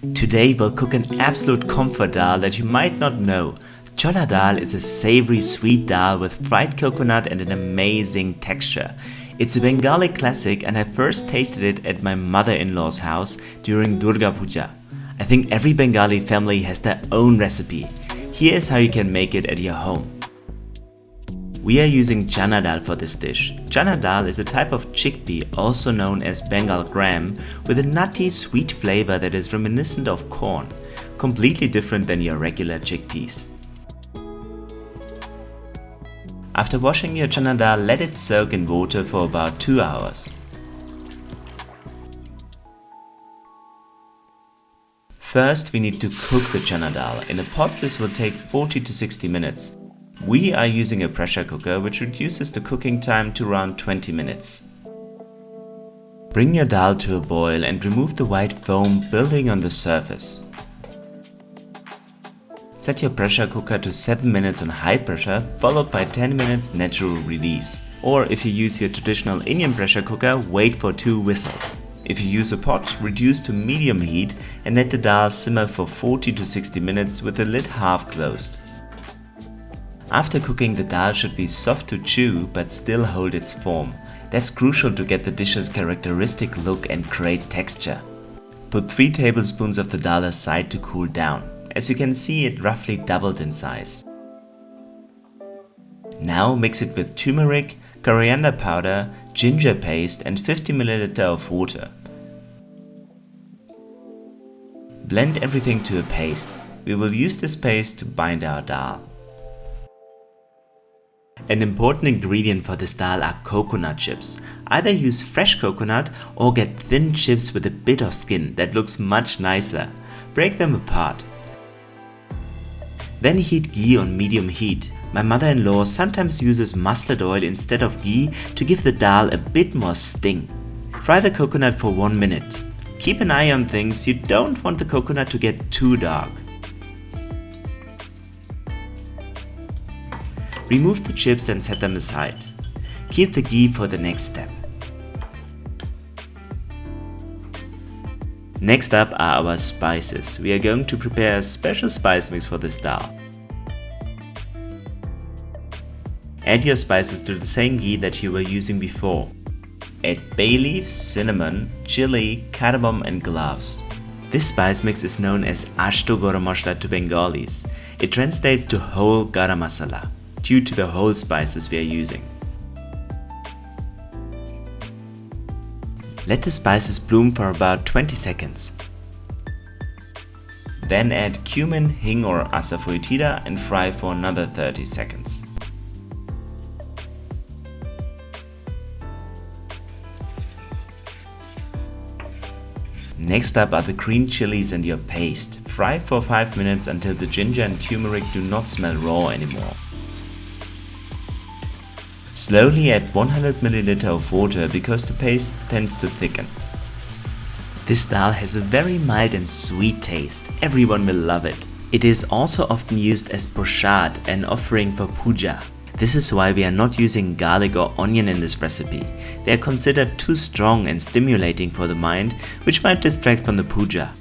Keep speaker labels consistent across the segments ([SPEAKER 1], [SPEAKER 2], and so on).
[SPEAKER 1] Today we'll cook an absolute comfort dal that you might not know. Cholar Dal is a savory sweet dal with fried coconut and an amazing texture. It's a Bengali classic and I first tasted it at my mother-in-law's house during Durga Puja. I think every Bengali family has their own recipe. Here's how you can make it at your home. We are using chana dal for this dish. Chana dal is a type of chickpea, also known as Bengal gram, with a nutty sweet flavor that is reminiscent of corn, completely different than your regular chickpeas. After washing your chana dal, let it soak in water for about 2 hours. First, we need to cook the chana dal. In a pot, this will take 40 to 60 minutes. We are using a pressure cooker, which reduces the cooking time to around 20 minutes. Bring your dal to a boil and remove the white foam building on the surface. Set your pressure cooker to 7 minutes on high pressure, followed by 10 minutes natural release. Or if you use your traditional Indian pressure cooker, wait for 2 whistles. If you use a pot, reduce to medium heat and let the dal simmer for 40 to 60 minutes with the lid half closed. After cooking, the dal should be soft to chew but still hold its form. That's crucial to get the dish's characteristic look and great texture. Put 3 tablespoons of the dal aside to cool down. As you can see, it roughly doubled in size. Now mix it with turmeric, coriander powder, ginger paste and 50 ml of water. Blend everything to a paste. We will use this paste to bind our dal. An important ingredient for this dal are coconut chips. Either use fresh coconut or get thin chips with a bit of skin that looks much nicer. Break them apart. Then heat ghee on medium heat. My mother-in-law sometimes uses mustard oil instead of ghee to give the dal a bit more sting. Fry the coconut for 1 minute. Keep an eye on things, you don't want the coconut to get too dark. Remove the chips and set them aside. Keep the ghee for the next step. Next up are our spices. We are going to prepare a special spice mix for this dal. Add your spices to the same ghee that you were using before. Add bay leaves, cinnamon, chili, cardamom and cloves. This spice mix is known as Ashto Garam Masala to Bengalis. It translates to whole garam masala, due to the whole spices we are using. Let the spices bloom for about 20 seconds. Then add cumin, hing or asafoetida and fry for another 30 seconds. Next up are the green chilies and your paste. Fry for 5 minutes until the ginger and turmeric do not smell raw anymore. Slowly add 100 ml of water because the paste tends to thicken. This dal has a very mild and sweet taste. Everyone will love it. It is also often used as prasad, an offering for puja. This is why we are not using garlic or onion in this recipe. They are considered too strong and stimulating for the mind, which might distract from the puja.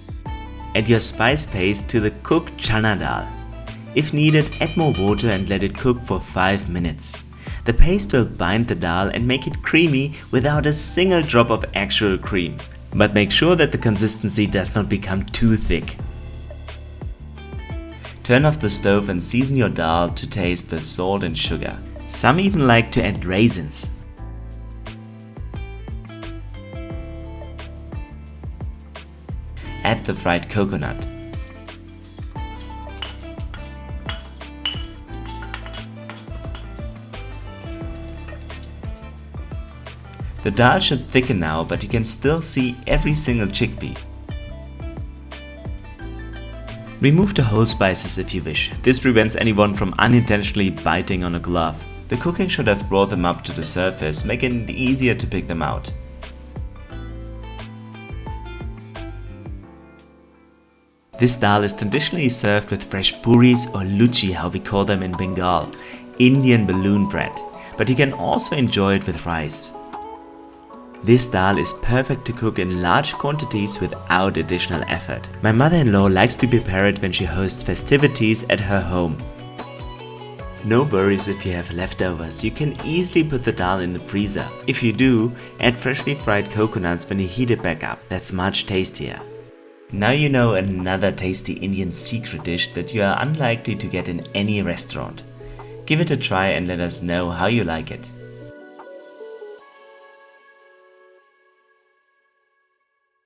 [SPEAKER 1] Add your spice paste to the cooked chana dal. If needed, add more water and let it cook for 5 minutes. The paste will bind the dal and make it creamy without a single drop of actual cream. But make sure that the consistency does not become too thick. Turn off the stove and season your dal to taste with salt and sugar. Some even like to add raisins. Add the fried coconut. The dal should thicken now, but you can still see every single chickpea. Remove the whole spices if you wish. This prevents anyone from unintentionally biting on a glove. The cooking should have brought them up to the surface, making it easier to pick them out. This dal is traditionally served with fresh puris or luchi, how we call them in Bengal, Indian balloon bread, but you can also enjoy it with rice. This dal is perfect to cook in large quantities without additional effort. My mother-in-law likes to prepare it when she hosts festivities at her home. No worries if you have leftovers, you can easily put the dal in the freezer. If you do, add freshly fried coconuts when you heat it back up, that's much tastier. Now you know another tasty Indian secret dish that you are unlikely to get in any restaurant. Give it a try and let us know how you like it.